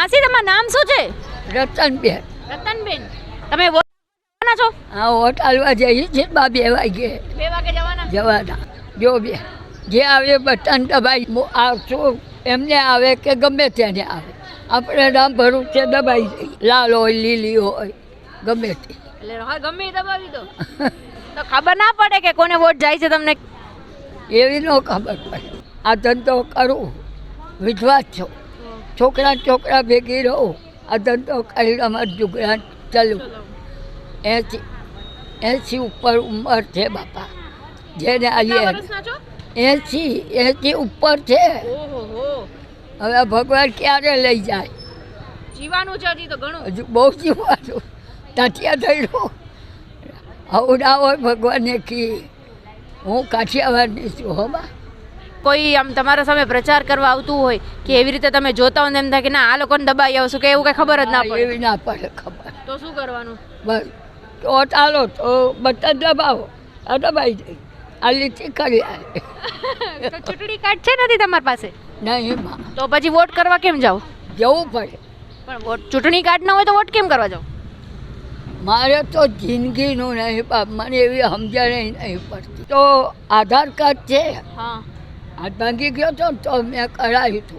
માસી તમારું નામ શું છે? રતનબેન. રતનબેન, તમે વોટ આપવાના છો? હા, વોટ આલવા જઈએ છીએ. 2 વાગે 2 વાગે જવાના? જવાના. જો બે જે આવે બટન દબાઈ આવશું, એમને આવે કે ગમે તેને આવે, આપણે નામ ભરવું છે, દબાઈ જઈએ. લાલ હોય, લીલી હોય, ગમે તે. એટલે હા, ગમે એ દબાવી દો. તો ખબર ના પડે કે કોને વોટ જાય છે તમને? એવી ન ખબર પડે. આ ધંધો કરું, વિધવા છો, છોકરા ભેગી રહો, આ ધંધો કરી અમારું જુગરાન ચાલુ. 80 ઉપર ઉંમર છે બાપા, જેને આલીએ 80 ઉપર છે. હવે ભગવાન ક્યારે લઈ જાય? જીવાનું છે હજી તો ઘણું. હજુ બહુ જીવાનું. તાટિયા થઈ રહ્યો આવું ના હોય. ભગવાનને કી હું કાઠિયાવાડની છું. હો બા, કોઈ આમ તમારા સામે પ્રચાર કરવા આવતું હોય કે એવી રીતે તમે જોતા હોય ને એમ થાય કે ના આ લોકોને દબાઈ આવશું, કે એવું કઈ ખબર જ ના પડે, એવી ના પડે ખબર. તો શું કરવાનું? બસ તો ચાલો, તો બટન દબાવો, આ દબાઈ જાય. આ લીટી કરી આવે. તો ચૂંટણી કાર્ડ છે નથી તમારી પાસે? નહીં માં, તો પછી વોટ કરવા કેમ જાઓ? જવું પડે. પણ વોટ ચૂંટણી કાર્ડ ના હોય તો વોટ કેમ કરવા જાઓ? મારે તો જિંદગીનું નહીં બાપ, મને એવી સમજણ નહીં પડતી. તો આધાર કાર્ડ છે, હા, આ ભાંગી ગયો તો મેં કરાવ્યું હતું.